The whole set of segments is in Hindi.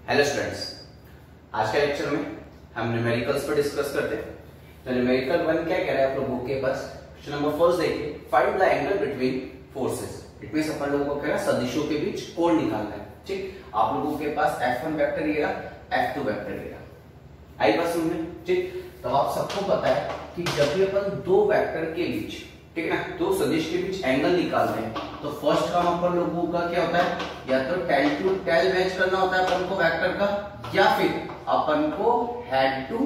हेलो स्टूडेंट्स, आज के लेक्चर में हम न्यूमेरिकल्स पर डिस्कस करते हैं। तो न्यूमेरिकल 1 क्या कह रहा है आप लोगों के पास? क्वेश्चन नंबर फर्स्ट देखिए, find the angle between forces. It means अपन लोगों को क्या है, सदिशों के बीच कोण निकालना है। ठीक, आप लोगों के पास F1 वेक्टर ये रहा, F2 वेक्टर ये रहा। आई बात समझ में? ठीक, तो आप सबको पता है कि जब भी अपन दो वेक्टर के बीच, ठीक है ना, दो सदिश के बीच एंगल निकालते हैं तो फर्स्ट काम अपन लोगों का क्या होता है, या तो टेल टू टेल मैच करना होता है अपन को वेक्टर का, या फिर अपन को हेड टू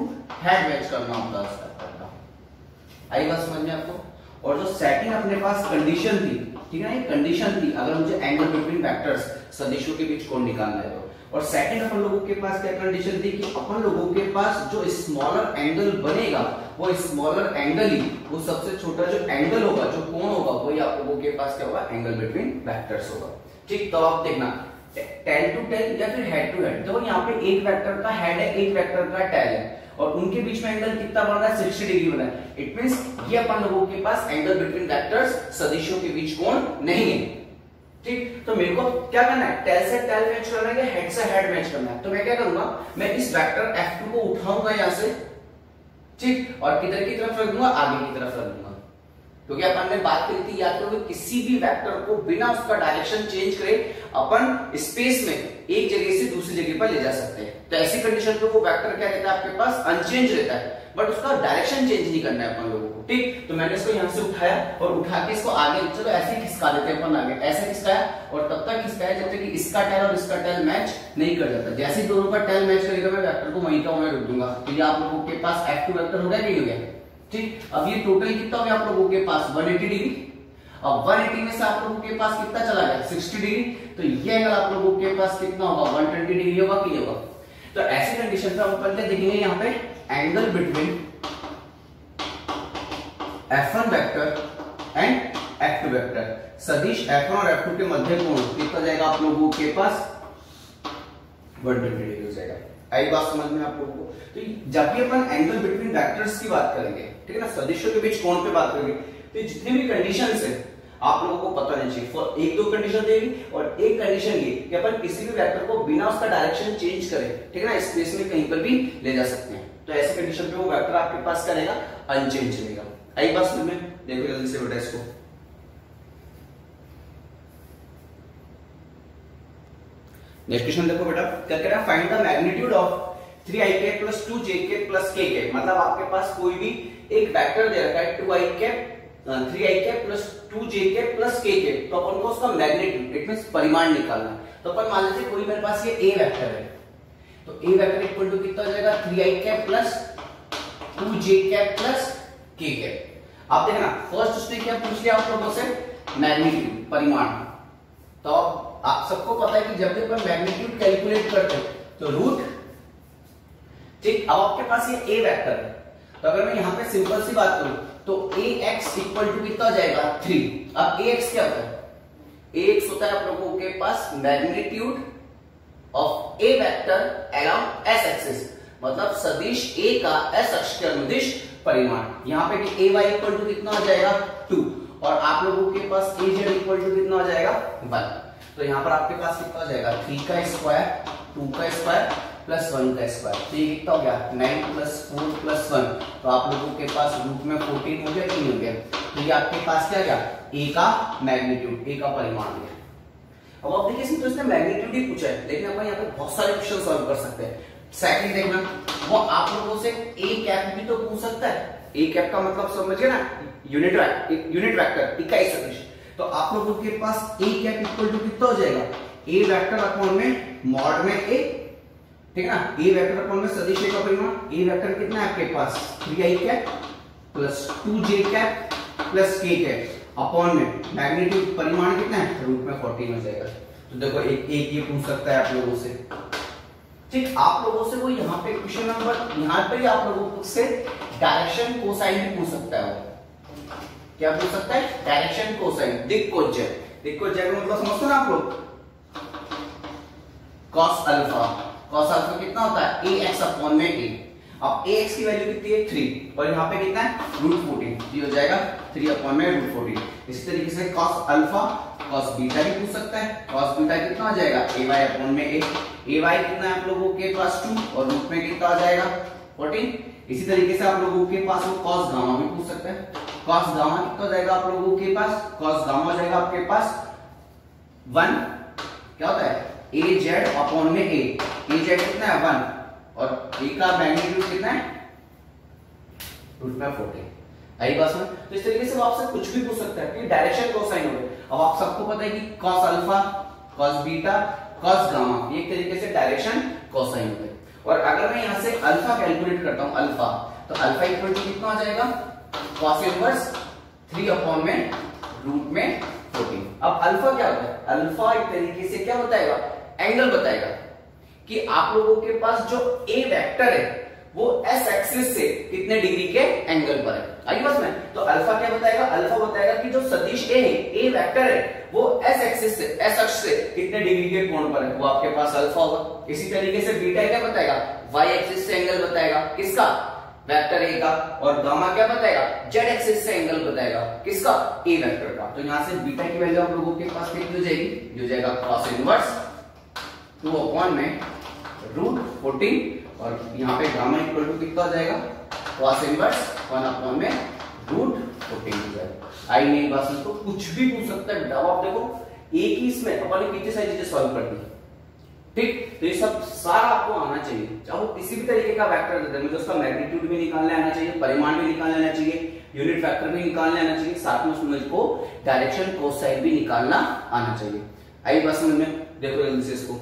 हेड मैच करना होता है वेक्टर का। आई बात समझ में आपको? और जो सेकंड अपने पास कंडीशन थी, ठीक है ना, ये कंडीशन थी अगर मुझे एंगल बिटवीन वेक्टर्स सदिशों के बीच कोण निकालना है तो, और सेकंड अपन लोगों के पास क्या कंडीशन थी कि अपन लोगों के पास जो स्मॉलर एंगल बनेगा वो स्मॉलर एंगल ही, वो सबसे छोटा जो एंगल होगा, जो कोण होगा, वही आप लोगों के पास क्या होगा, एंगल बिटवीन वेक्टर्स होगा। ठीक, तो आप देखना टेल टू टेल या फिर हेड टू हेड, देखो यहाँ पे एक वेक्टर का हेड है, एक वेक्टर का टेल है, और उनके बीच में एंगल कितना बन रहा है, 60 डिग्री बना है। इट मींस ये अपन लोगों के पास एंगल बिटवीन वेक्टर्स सदिशों के बीच कोण नहीं है। ठीक, तो मेरे को क्या करना है, टेल से टेल मैच करना है या हेड से हेड मैच करना है। तो मैं क्या करूंगा, मैं इस वेक्टर F2 को उठाऊंगा यहां से, ठीक, और किधर की तरफ रख दूंगा, आगे की तरफ रख दूंगा, क्योंकि अपन ने बात करी थी, याद करो, किसी भी वेक्टर को बिना उसका डायरेक्शन चेंज करे अपन स्पेस में एक जगह से दूसरी जगह पर ले जा सकते हैं। तो ऐसी कंडीशन पे वो वेक्टर क्या रहता है आपके पास, अनचेंज रहता है, बट उसका डायरेक्शन चेंज नहीं करना है अपन लोगों को। ठीक, तो मैंने इसको यहां से उठाया और उठा के इसको आगे, चलो ऐसे ही खिसका देते हैं अपन आगे, ऐसे खिसकाया और तब तक खिसकाया जब तक कि इसका टेल और इसका टेल मैच नहीं कर जाता। जैसे ही दोनों का टेल मैच करेगा मैं वेक्टर को वहीं का वहीं रख दूंगा। तो ये आप लोगों के पास F2 वेक्टर हो गया, नहीं हो गया? ठीक, अब ये टोटल कितना हो गया आप लोगों के पास, 180 डिग्री। अब 180 में से आप लोगों के पास कितना चला गया, 60 डिग्री। तो ये एंगल आप लोगों के पास कितना होगा, 120 डिग्री होगा कि नहीं होगा? तो ऐसी कंडीशन पे हम पहले देखेंगे यहाँ पे angle between F1 vector and F2 vector, सदिश F1 और F2 के मध्य कोण कितना जाएगा आप लोगों के पास, 120 डिग्री हो जाएगा। आई बात समझ में आप लोगों को? तो जब भी अपन एंगल बिटवीन वेक्टर्स की बात करेंगे, ठीक है ना, सदिशों के बीच कोण पे बात करेंगे, तो जितनी भी कंडीशंस है आप लोगों को पता नहीं चाहिए। एक दो कंडीशन देगी और एक कंडीशन ये कि अपन किसी भी वेक्टर को बिना उसका डायरेक्शन चेंज करे, ठीक है ना, स्पेस में कहीं पर भी ले जा सकते हैं। तो ऐसी कंडीशन पे वो वेक्टर आपके पास क्या रहेगा, अनचेंज रहेगा। आई बात समझ में? देखो जल्दी से बेटा इसको, नेक्स्ट क्वेश्चन देखो बेटा, क्या कह रहा है, find the magnitude of 3i plus 2j plus k। मतलब आपके पास कोई भी एक वेक्टर दे रखा है 3i plus 2j plus k, तो अपन को उसका मैग्नीट्यूड, इट मींस परिमाण निकालना है। तो अपन मान लेते कोई मेरे पास ये a वेक्टर है, तो a वेक्टर इक्वल टू कितना हो जाएगा, 3i plus 2j plus k। आप देखना फर्स्ट उसने क्या पूछ लिया आप लोगों से, मैग्नीट्यूड, परिमाण। तो आप सबको पता है कि जब भी अपन मैग्नीट्यूड कैलकुलेट करते हैं तो रूट, ठीक, अब आपके पास ये a वेक्टर है, तो अगर मैं यहां पे सिंपल सी बात करूं तो ax इक्वल टू कितना हो जाएगा, 3। अब ax क्या होता है, ax होता है आप लोगों के पास magnitude of a vector along s axis, मतलब सदिश a का s अक्ष के अनुदिश परिमाण। यहाँ पे कि ay इक्वल टू कितना हो जाएगा, 2, और आप लोगों के पास az इक्वल टू कितना हो जाएगा, 1। तो यहाँ पर आपके पास कितना हो जाएगा, 3 का स्क्वायर, 2 का स्क्वायर प्लस 1 का स्क्वायर। तो ये कितना हो गया, 9 प्लस 4 प्लस 1। तो आप लोगों के पास रूट में 14 हो गया कि नहीं हो गया? तो ये आपके पास क्या गया, a का मैग्नीट्यूड, a का परिमाण गया। अब आप देखिए इसमें तो इसने मैग्नीट्यूड ही पूछा है, लेकिन अपन यहाँ पे बहुत सारे क्वेश्चन सॉल्व कर सकते हैं। सेकंड देखना, वो आप लोगों से a कैप भी तो पूछ सकता है। a कैप का मतलब समझिए ना, यूनिट वेक्टर, इकाई सदिश। तो आप लोगों के पास a कैप इक्वल टू कितना हो जाएगा, a वेक्टर अपॉन में मॉड में a, ठीक है ना, a वेक्टर अपॉन में सदिश a का परिमाण। a वेक्टर कितना है आपके पास, 3i cap plus 2j cap plus k cap upon में मैग्नीट्यूड, परिमाण कितना है, रूट में 14 हो जाएगा। तो देखो एक ये पूछ सकता है आप लोगों से, ठीक, आप लोगों से वो यहाँ पे क्वेश्चन नंबर, यहाँ पे आप लोगों से डायरेक्शन कोसाइन भी पूछ सकता है। वो क्या पूछ सकता है, डायरेक्शन कोसाइन, दिक्कोज्जय। दिक्कोज्जय का मतलब समझते हो ना आप लोग, cos अल्फा। cos अल्फा कितना होता है, ax अपॉन में a। अब ax की वैल्यू कितनी है, 3, और यहाँ पे कितना है, √14। ये हो जाएगा 3 अपॉन में √14। इसी तरीके से cos अल्फा cos बीटा भी पूछ सकता है। cos बीटा कितना आ जाएगा ay अपॉन में a, ay कितना है आप लोगों के पास 2 और रूट में कितना आ जाएगा 14। इसी तरीके से आप लोगों के पास वो cos गामा भी पूछ सकता है। cos गामा कितना हो जाएगा आप लोगों के पास, cos गामा हो जाएगा आपके पास 1 क्या होता है az अपॉन में a, az कितना है 1 और a का मैग्नीट्यूड कितना है रूट में 14। आई बात समझ। तो इस तरीके से वो आपसे कुछ भी पूछ सकता है कि डायरेक्शन कोसाइन हो गए। अब आप सबको पता है कि cos alpha, cos beta, cos gamma ये एक तरीके से डायरेक्शन कोसाइन होते हैं। और अगर मैं यहां से अल्फा कैलकुलेट करता हूं अल्फा, तो अल्फा इक्वल टू कितना आ जाएगा cos इनवर्स 3 अपॉन में रूट में 14। अब अल्फा क्या होता है, अल्फा एक तरीके से क्या बताएगा एंगल बताएगा कि आप लोगों के पास जो ए वेक्टर है वो एस एक्सिस से कितने डिग्री के एंगल पर है। आई बस में तो अल्फा क्या बताएगा, अल्फा बताएगा कि जो सदिश ए है, ए वेक्टर है वो एस एक्सिस से, एस अक्ष से कितने डिग्री के कोण पर है, वो आपके पास अल्फा होगा। इसी तरीके से बीटा क्या बताएगा, वाई एक्सिस से एंगल बताएगा किसका, वेक्टर ए का। और गामा क्या बताएगा, जेड एक्सिस से एंगल बताएगा किसका, ए वेक्टर का। तो यहां से बीटा की वैल्यू आप लोगों के पास कितनी हो जाएगी, हो जाएगा cos इनवर्स 2 अपॉन में रूट 14 और यहाँ पे गामा इक्वल टू कितना हो जाएगा cos इनवर्स 1 अपॉन में रूट 14 हो जाएगा। आई नहीं बस इसको कुछ भी पूछ सकता है बेटा। आप देखो एक ही इसमें अपन ने कितनी सारी चीजें सॉल्व कर दी, ठीक। तो ये सब सारा आपको आना चाहिए। चाहे वो किसी भी तरीके का वेक्टर देते हैं, मुझे उसका मैग्नीट्यूड भी निकालने आना चाहिए, परिमाण भी निकालने आना चाहिए, यूनिट वेक्टर भी निकालने आना चाहिए, साथ में उसमें मुझको डायरेक्शन कोसाइन भी निकालना आना चाहिए। आई बस समझ में। देखो जल्दी से इसको,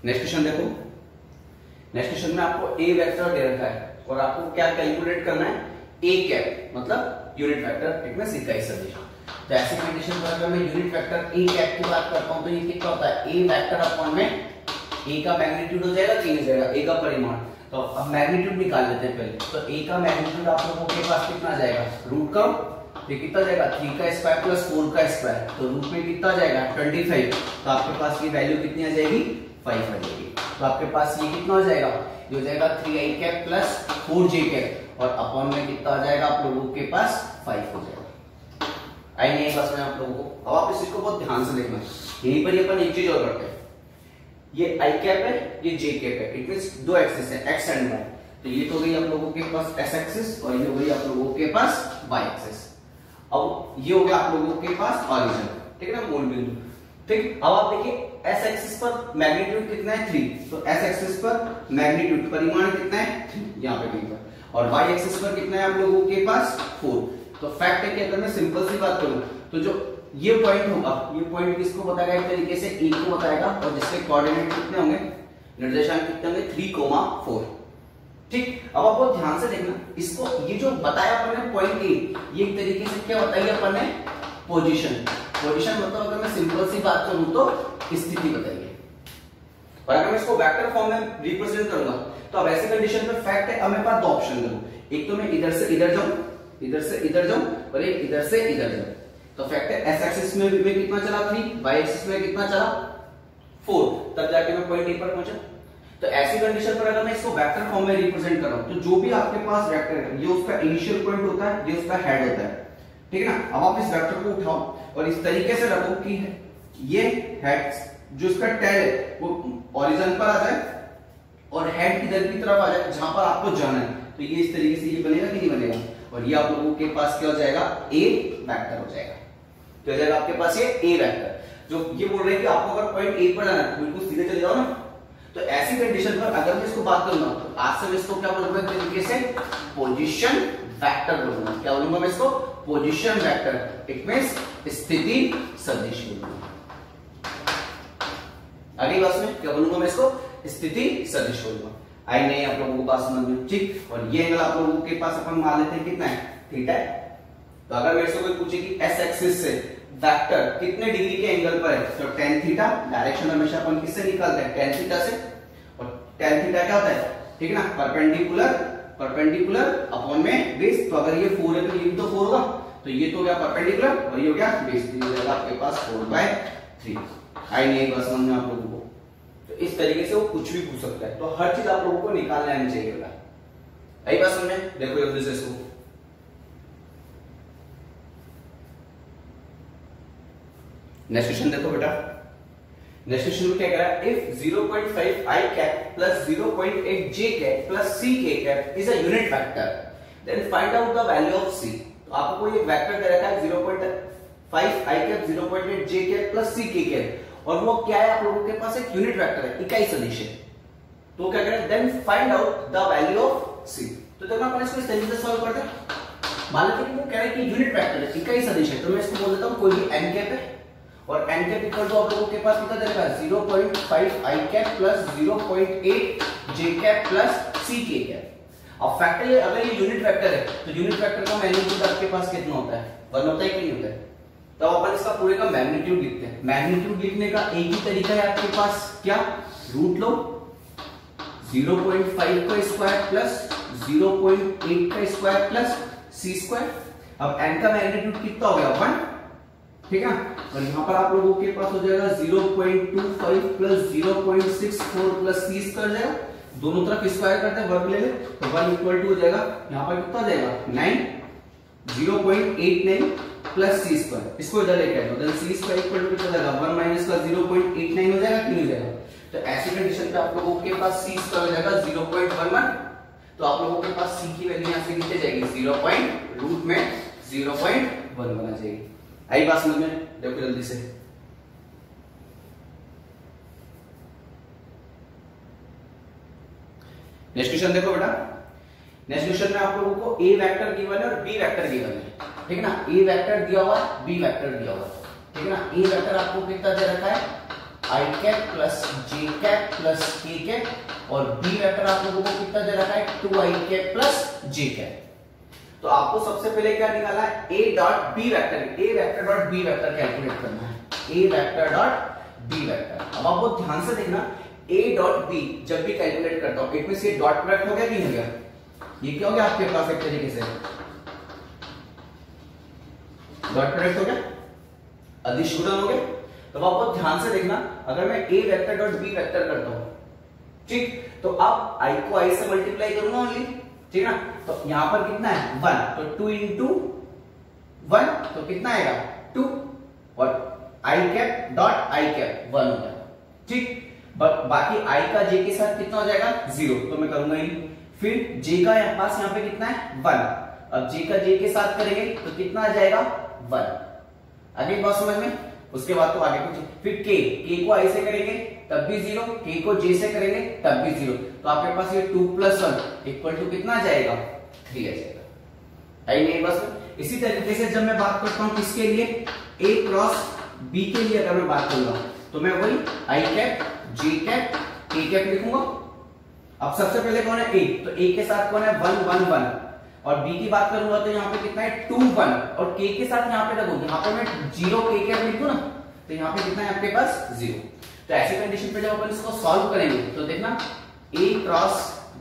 नेक्स्ट क्वेश्चन देखो। नेक्स्ट क्वेश्चन में आपको ए वेक्टर दे रखा है और आपको क्या कैलकुलेट करना है, ए कैप मतलब यूनिट वेक्टर इट में इकाई सदिश। तो ऐसी कंडीशन पर अगर मैं यूनिट वेक्टर ए कैप की बात करता हूं तो ये कितना होता है, ए वेक्टर अपॉन में ए का मैग्नीट्यूड हो जाएगा 3 हो जाएगा, ए का परिमाण। तो अब मैग्नीट्यूड निकाल लेते हैं पहले। तो ए का मैग्नीट्यूड आप लोगों के पास कितना आ जाएगा, रूट का ये कितना जाएगा 3 का स्क्वायर प्लस 4 का स्क्वायर, तो रूट में कितना जाएगा 25। तो आपके पास ये वैल्यू कितनी आ जाएगी 5 आ जाएगी। तो आपके पास ये कितना हो जाएगा, ये हो जाएगा 3i cap plus 4j cap और अपॉन में कितना आ जाएगा आप लोगों के पास 5 हो जाएगा। आई नहीं बस में आप लोगों को। अब आप इसको बहुत ध्यान से देखना, यहीं पर अपन एक चीज और करते हैं, ये i कैप है ये j कैप है, इट मींस दो एक्सिस है x एंड y। तो ये तो गई आप लोगों के पास s एक्सिस और ये हो गई आप लोगों के पास y एक्सिस। अब ये हो गया आप लोगों के पास ऑरिजिन, ठीक है ना, मूल बिंदु, ठीक। अब आप देखिए s एक्सिस पर मैग्नीट्यूड कितना है 3, तो s एक्सिस पर मैग्नीट्यूड परिमाण कितना है 3 यहाँ पे कहीं पर, और y एक्सिस पर कितना है आप लोगों के पास 4। तो फैक्ट है कि अगर मैं सिंपल सी बात करूं तो जो ये पॉइंट होगा, ये पॉइंट किसको बताएगा, एक तरीके से e को बताएगा और जिसके कोऑर्डिनेट कितने होंगे, निर्देशांक कितने होंगे 3,4, ठीक। अब आप बहुत ध्यान से देखना इसको, ये जो बताया अपन ने पॉइंट ए, ये एक तरीके से क्या बताई अपन ने, पोजीशन। पोजीशन मतलब अगर मैं सिंपल सी बात करूं तो स्थिति बताइए, और अगर मैं इसको वेक्टर फॉर्म में रिप्रेजेंट करूंगा तो अब ऐसी कंडीशन में फैक्ट है, अब मेरे पास दो ऑप्शन देखो, एक तो मैं इधर से इधर जाऊं, इधर से इधर जाऊं और एक इधर से इधर जाऊं। तो फैक्ट है एस एक्सिस में कितना चला 3, वाई एक्सिस में कितना चला 4, तब जाके मैं पॉइंट ए पर पहुंचा। तो ऐसी कंडीशन पर अगर मैं इसको वेक्टर फॉर्म में रिप्रेजेंट कर रहा हूं तो जो भी आपके पास वेक्टर है ये उसका इनिशियल पॉइंट होता है, ये उसका हेड होता है, ठीक है ना। अब आप इस वेक्टर को उठाओ और इस तरीके से रखो कि ये हेड जो इसका टेल है वो ओरिजिन पर आ जाए और हेड इधर की तरफ आ जाए जहां पर आपको जाना है। तो ये इस तरीके से ये बनेगा कि नहीं बनेगा, और ये आप लोगों के पास क्या हो जाएगा, ए वेक्टर हो जाएगा। तो हो जाएगा आपके पास ये ए वेक्टर। जो ये बोल रहे हैं कि आपको अगर पॉइंट ए पर जाना है तो बिल्कुल सीधे चले जाओ ना। तो ऐसी कंडीशन पर अगर मैं इसको बात करूंगा तो आज से मैं इसको क्या बोलूंगा, एक तरीके से पोजीशन वेक्टर बोलूंगा। क्या बोलूंगा मैं इसको, पोजीशन वेक्टर, इट मींस स्थिति सदिश बोलूंगा। अगली बात में क्या बोलूंगा मैं इसको, स्थिति सदिश बोलूंगा। आई नहीं आप लोगों को बात समझ में, ठीक। और ये एंगल आप लोगों के पास अपन मान लेते हैं कितना है, थीटा है। तो अगर मेरे से कोई पूछे कि एस एक्सिस से वेक्टर कितने डिग्री के एंगल पर है, तो tan थीटा, डायरेक्शन हमेशा अपन किससे निकालते हैं, tan थीटा से। और tan थीटा क्या होता है, ठीक है ना, परपेंडिकुलर, परपेंडिकुलर अपॉन में बेस। तो अगर ये 4 है तो ये भी तो 4 होगा, तो ये तो हो गया परपेंडिकुलर और ये हो गया बेस, तो ये हो जाएगा आपके पास 4/3। आई नहीं बस समझ में आप लोगों को। तो इस तरीके से वो कुछ भी पूछ सकता है, तो हर चीज आप लोगों को निकालने आनी चाहिए बेटा। आई बात समझ में। देखो जल्दी से इसको, नेक्स्ट क्वेश्चन देखो बेटा, नेक्स्ट क्वेश्चन में क्या कह रहा है, if 0.5 i cap plus 0.8 j cap plus c k cap is a unit vector then find out the value of c। तो आपको ये वेक्टर दे रखा है 0.5 i cap 0.8 j cap plus c k cap और वो क्या है, आप लोगों के पास एक यूनिट वेक्टर है, इकाई सदिश है। तो क्या करें, then find out the value of c। तो देखो अपन इसको इस तरीके से सॉल्व करते हैं। मान लीजिए कि वो कह रहे हैं कि यूनिट वेक्टर है, इकाई सदिश है, तो मैं इसको बोल देता हूं कोई भी n कैप है और n कैप इक्वल टू आप लोगों के पास कितना देगा 0.5 i cap plus 0.8 j cap plus c k cap. अब फैक्टर अगर ये यूनिट वेक्टर है तो यूनिट वेक्टर का मैग्नीट्यूड आपके पास कितना होता है, 1 होता है कि नहीं होता है। तो अपन इसका पूरे का मैग्नीट्यूड लिखते हैं। मैग्नीट्यूड लिखने का एक ही तरीका है आपके पास, क्या, रूट लो 0.5 का स्क्वायर प्लस 0.8 का स्क्वायर प्लस c स्क्वायर। अब n का मैग्नीट्यूड कितना हो गया 1, ठीक है। और यहां पर आप लोगों के पास हो जाएगा 0.25 प्लस 0.64 प्लस c स्क्वायर जाएगा, दोनों तरफ स्क्वायर करते हैं, वर्ग ले ले तो 1 इक्वल टू हो जाएगा, यहां पर कितना जाएगा 9 0.89 प्लस c स्क्वायर, इसको इधर लेके आओ then c square equal to कितना जाएगा 1 माइनस का 0.89 हो जाएगा कि नहीं हो जाएगा। तो ऐसी कंडीशन पे आप लोगों के पास c स्क्वायर हो जाएगा 0.11। तो आप लोगों के पास c की वैल्यू यहां से कितनी जाएगी 0. रूट में 0.1 बना जाएगी। आई बात समझ में, देखो जल्दी से। नेक्स्ट क्वेश्चन देखो बेटा, नेक्स्ट क्वेश्चन में आप लोगों को a वेक्टर गिवन है और b वेक्टर गिवन है, ठीक है ना। a वेक्टर दिया हुआ है, b वेक्टर दिया हुआ है, ठीक है ना। a वेक्टर आपको कितना दे रखा है i cap plus j cap plus k cap और b वेक्टर आप लोगों को कितना दे रखा है 2i cap plus j cap. तो आपको सबसे पहले क्या निकालना है, a dot b vector, a vector dot b vector calculate करना है, a vector dot b vector. अब आपको ध्यान से देखना, a डॉट b जब भी कैलकुलेट करता हूं इट मींस ये डॉट प्रोडक्ट हो गया कि नहीं हो गया, ये क्या हो गया आपके पास एक तरीके से डॉट प्रोडक्ट हो गया, अदिश गुणन हो गया। तो आपको ध्यान से देखना, अगर मैं a vector dot b vector करता हूं, ठीक, तो अब i को i से मल्टीप्लाई करूंगा ओनली, ठीक है ना। तो यहां पर कितना है 1, तो 2 इंटू 1 तो कितना आएगा 2 और i cap dot i cap 1 हो जाएगा, ठीक। बाकी i का j के साथ कितना हो जाएगा 0, तो मैं करूंगा ही। फिर j का पास यहाँ पे कितना है 1, अब j का j के साथ करेंगे तो कितना आ जाएगा 1। आगे बात समझ में, उसके बाद तो आगे कुछ। फिर k को i से करेंगे तब भी 0, k को j से करेंगे तब भी 0, तो आपके पास ये 2 प्लस 1 इक्वल टू कितना आ जाएगा 3 आ जाएगा। आई नहीं बस। इसी तरीके से जब मैं बात करता हूं किसके लिए, a क्रॉस b के लिए अगर मैं बात करूंगा तो मैं वही i cap j cap k cap लिखूंगा। अब सबसे पहले कौन है a, तो a के साथ कौन है 1 1 1 और b की बात करूंगा तो यहाँ पे कितना है 2 1 और k के साथ यहाँ पे रखूं, यहाँ पे मैं 0 k कैप लिखूं ना, तो यहाँ पे कितना है आपके पास 0। तो ऐसी कंडीशन पे जब अपन इसको सॉल्व करेंगे तो देखना a cross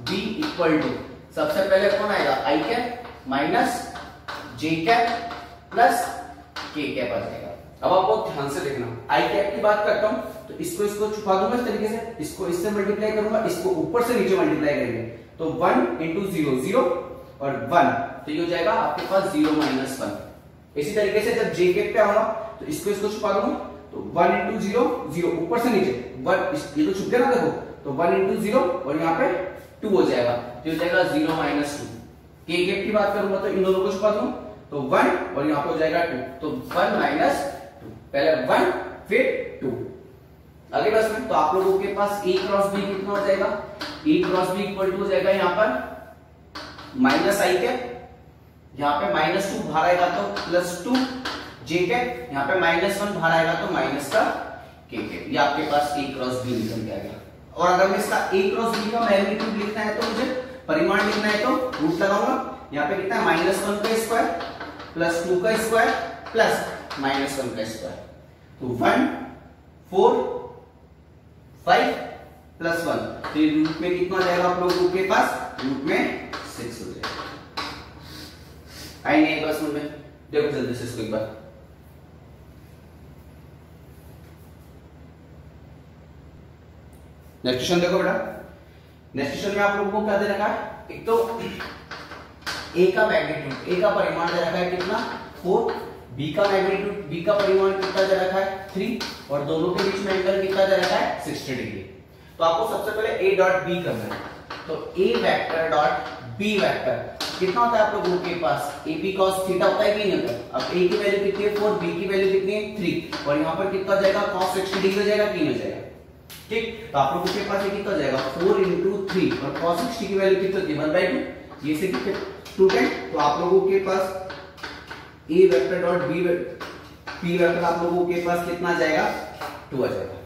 b equal to सबसे पहले कौन आएगा i cap minus j cap plus k cap आ जाएगा। अब आपको ध्यान से देखना, i कैप की बात करता हूं तो इसको छुपा दूंगा इस तरीके से, इसको इससे मल्टीप्लाई करूंगा, इसको ऊपर से नीचे मल्टीप्लाई करेंगे तो 1 इंटू 0 0 और 1, तो ये हो जाएगा आपके पास 0 माइनस 1। इसी तरीके से जब j कैप पे आऊंगा तो इसको छुपा दूंगा तो 1 इंटू 0 0 ऊपर से नीचे 1, ये तो छुप गया ना देखो, तो 1 इंटू 0 और यहाँ पे 2 हो जाएगा, तो हो जाएगा 0 माइनस 2। k कैप की बात करूंगा तो इन दोनों को छुपा दूं तो 1 और यहाँ पे हो जाएगा 2, तो 1 माइनस 2, पहले 1 फिर 2। आगे बस में तो आप लोगों के पास a क्रॉस b कितना हो जाएगा, a cross b equal to हो जाएगा यहाँ पर माइनस i कैप, यहाँ पे माइनस 2 बाहर आएगा तो प्लस 2 j कैप, यहाँ पे माइनस 1 बाहर आएगा तो माइनस का k कैप। ये आपके पास a क्रॉस b निकल के आ गया। और अगर मैं इसका a क्रॉस b का मैग्नीट्यूड लिखना है तो मुझे परिमाण लिखना है तो रूट लगाऊंगा, यहाँ पे कितना है माइनस 1 का स्क्वायर प्लस 2 का स्क्वायर प्लस माइनस 1 का स्क्वायर, तो 1 4 5 प्लस 1, तो ये रूट में कितना आ जाएगा आप लोगों के पास, रूट में 6 हो जाएगा। आई नहीं बस में देखो जल्दी से इसको एक बार। नेक्स्ट क्वेश्चन देखो बेटा, नेक्स्ट क्वेश्चन में आप लोगों को क्या दे रखा है, एक तो a का मैग्नीट्यूड, a का परिमाण दे रखा है कितना 4, बी का मैग्नीट्यूड, बी का परिमाण कितना दे रखा है 3 और दोनों के बीच में एंगल कितना दे रखा है 60 डिग्री। तो आपको सबसे पहले ए डॉट बी करना है। तो ए वेक्टर डॉट बी वेक्टर कितना होता है आप लोगों के पास, ए बी cos थीटा होता है कि नहीं होता। अब ए की वैल्यू कितनी है 4, बी की वैल्यू कितनी है 3 और यहाँ पर कितना हो जाएगा cos 60 डिग्री हो जाएगा, 3 हो जाएगा। ठीक, तो आप लोगों के पास ये कितना हो जाएगा 4 into 3 और cos 60 की वैल्यू कितनी होती है 1/2, ये से कितने 210। तो आप लोगों के पास ए वेक्टर डॉट बी वेक्टर आप लोगों के पास कितना आ जाएगा 2 आ जाएगा।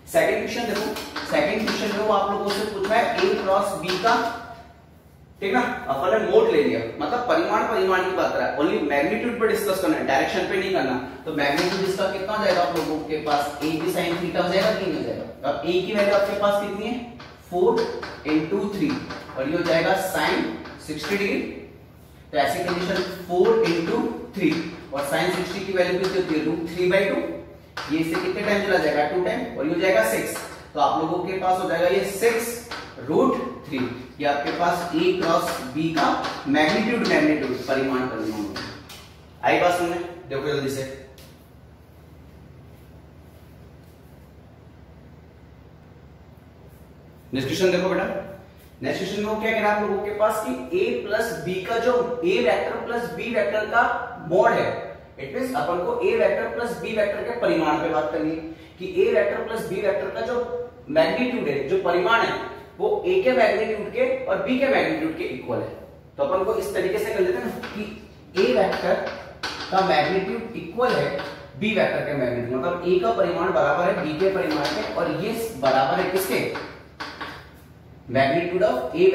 सेकंड क्वेश्चन देखो, सेकंड क्वेश्चन में वो आप लोगों से पूछ रहा है ए क्रॉस बी का, ठीक ना, अपन ने मोड ले लिया, मतलब परिमाण की बात कर रहा है, ओनली मैग्नीट्यूड पे डिस्कस करना है, डायरेक्शन पे नहीं करना। तो मैग्नीट्यूड इसका कितना हो जाएगा आप लोगों के पास ए बी sin थीटा हो जाएगा, 3 हो जाएगा। अब ए की वैल्यू आपके पास कितनी है 4 into 3 और ये हो जाएगा sin 60 डिग्री। तो ऐसी कंडीशन 4 into 3 और sin 60 की वैल्यू कितनी होती है √3/2, ये इससे कितने टाइम चला जाएगा 2 टाइम और ये हो जाएगा 6। तो आप लोगों के पास हो जाएगा ये 6√3। ये आपके पास ए क्रॉस बी का मैग्नीट्यूड परिमाण आई बात सुनने, देखो जल्दी से। नेक्स्ट क्वेश्चन देखो बेटा, नेक्स्ट क्वेश्चन में वो क्या कह रहा है आप लोगों के पास कि a प्लस बी का जो a vector plus B vector का मॉड है, इट मींस अपन को a vector plus b vector के परिमाण पे बात करनी है कि a vector plus b vector का जो मैग्नीट्यूड है, जो परिमाण है, वो a के मैग्नीट्यूड के और b के मैग्नीट्यूड के इक्वल है। तो अपन को इस तरीके से कर लेते हैं ना कि a वेक्टर का मैग्नीट्यूड इक्वल है b वेक्टर के मैग्नीट्यूड, मतलब a का परिमाण बराबर है b के परिमाण के और ये बराबर है किसके, magnitude of a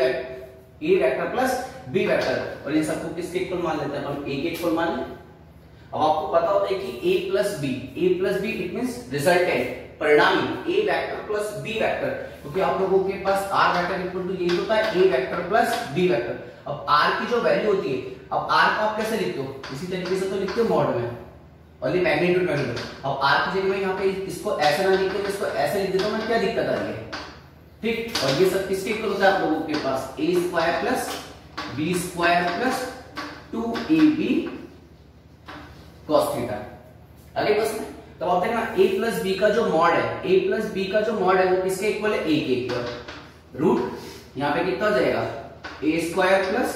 vector plus B vector. और इन सबको किसके इक्वल मान लेते हैं अपन, ए के इक्वल मान लें। अब आपको पता होता है कि A plus B it means resultant, परिणामी A vector plus B vector, क्योंकि आप लोगों के पास आर वेक्टर इक्वल टू यही होता है A vector plus B vector. अब आर की जो वैल्यू होती है, अब आर को आप कैसे लिखते हो, इसी तरीके से तो लिखते हो मॉड में, ओनली मैग्नीट्यूड। अब आर की जगह यहाँ पे इसको ऐसे ना लिखते, इसको ऐसे लिख देता हूं मैं, क्या दिक्कत आ रही है, ठीक। और ये सब किसके इक्वल होता है आप लोगों के पास, A square plus B square plus 2ab cos theta. अगले बस में तो आप देखना a प्लस बी का जो मॉड है, a प्लस बी का जो मॉड है वो किसके इक्वल है, a के इक्वल। रूट यहाँ पे कितना हो जाएगा a स्क्वायर प्लस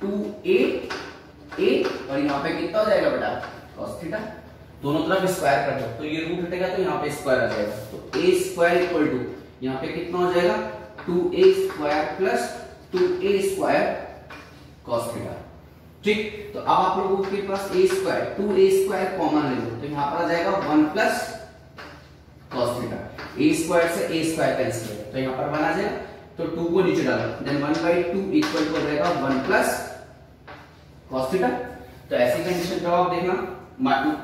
2a और यहाँ पे कितना हो जाएगा बेटा cos थीटा। दोनों तरफ स्क्वायर कर दो तो ये रूट हटेगा तो यहाँ पे स्क्वायर आ जाएगा। तो a स्क्वायर इक्वल टू यहाँ पे कितना हो जाएगा 2a square plus 2a square cos theta, ठीक। तो अब आप लोगों के पास a square 2a square common ले लो तो यहाँ पर आ जाएगा 1 plus cos theta. a square से a स्क्वायर कैंसिल हो जाएगा तो यहाँ पर 1 आ जाएगा, तो 2 को नीचे डालो, देन 1/2 इक्वल टू हो जाएगा 1 प्लस cos थीटा। तो ऐसी कंडीशन जब आप देखना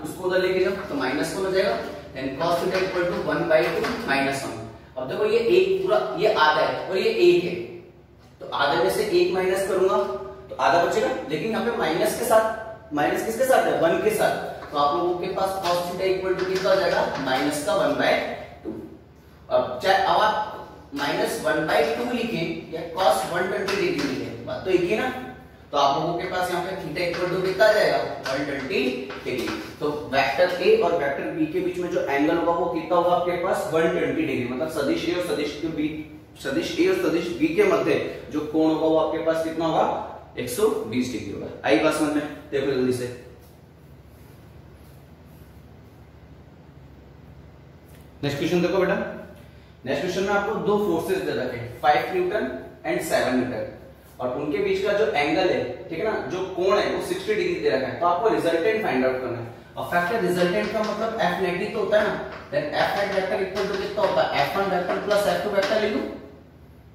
उसको उधर लेके जाओ तो माइनस को हो जाएगा, then cos theta equal to 1/2 minus 1। अब देखो ये एक पूरा ये आधा है और ये एक है, तो आधे में से एक माइनस करूंगा तो आधा बचेगा, लेकिन यहाँ पे माइनस के साथ, माइनस किसके साथ है 1 के साथ। तो आप लोगों के पास cos थीटा इक्वल टू कितना हो जाएगा माइनस का 1/2। अब चाहे अब आप माइनस 1/2 लिखें या cos 120 डिग्री लिखें, बात तो एक ही ना। तो आप लोगों के पास यहाँ पे थीटा इक्वल टू कितना आ जाएगा 120 डिग्री। तो वेक्टर ए और वेक्टर बी के बीच में जो एंगल होगा वो कितना होगा आपके पास 120 डिग्री, मतलब सदिश ए और सदिश के बीच, सदिश ए और सदिश बी के मध्य जो कोण होगा वो आपके पास कितना होगा 120 डिग्री होगा। आई बात समझ में, देखो जल्दी से। नेक्स्ट क्वेश्चन देखो बेटा, नेक्स्ट क्वेश्चन में आपको दो फोर्सेस दे रखे हैं 5 न्यूटन एंड 7 न्यूटन और उनके बीच का जो एंगल है, ठीक है ना, जो कोण है वो 60 डिग्री दे रखा है। तो आपको रिजल्टेंट फाइंड आउट करना है। और फैक्टर रिजल्टेंट का मतलब F नेगेटिव तो होता है ना, then F net vector equal to कितना होता है F1 vector plus F2 vector ले लो,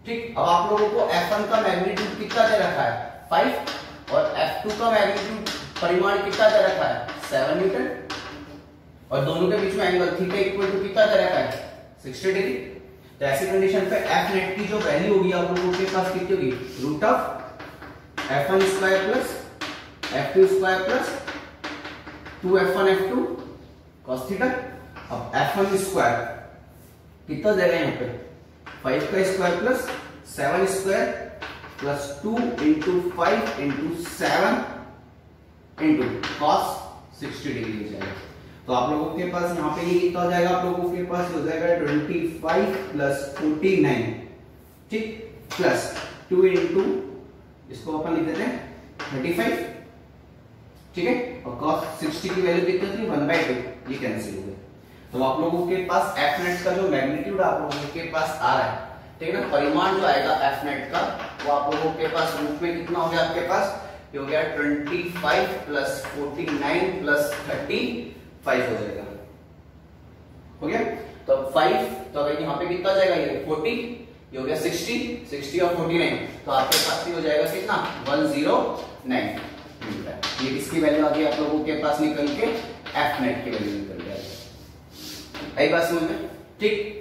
ठीक। अब आप लोगों को F1 का मैग्नीट्यूड कितना दे रखा है 5 और F2 का मैग्नीट्यूड परिमाण कितना दे रखा है 7 न्यूटन और दोनों के बीच में एंगल थीटा इक्वल टू कितना दे रखा है 60 डिग्री। तो ऐसी कंडीशन पे F नेट की जो वैल्यू होगी आप लोगों के पास कितनी होगी root of F1 square plus F2 square plus 2F1 F2 cos theta. अब F1 स्क्वायर कितना देगा यहाँ पे 5 का square plus 7 square plus 2 into 5 into 7 into cos 60 degree हो जाएगा। तो आप लोगों के पास यहाँ पे ये कितना हो जाएगा, आप लोगों के पास हो जाएगा 25 प्लस 49, ठीक, प्लस 2 इंटू इसको अपन लिख देते हैं 35, ठीक है, और cos 60 की वैल्यू कितनी थी 1/2, ये कैंसिल हो गया। तो आप लोगों के पास एफ नेट का जो मैग्नीट्यूड आप लोगों के पास आ रहा है, ठीक है ना, परिमाण जो आएगा एफ नेट का वो आप लोगों के पास रूप में कितना हो गया, आपके पास ये हो गया 25 प्लस 49 प्लस 35 हो जाएगा, हो गया। तो 5, तो अगर यहाँ पे कितना जाएगा, ये 40, ये हो गया 60 और 49, तो आपके पास भी हो जाएगा कितना 109 मिलता है। ये किसकी वैल्यू आ गई आप लोगों के पास निकल के, एफ नेट की वैल्यू निकल गया। आई बात समझ में, ठीक।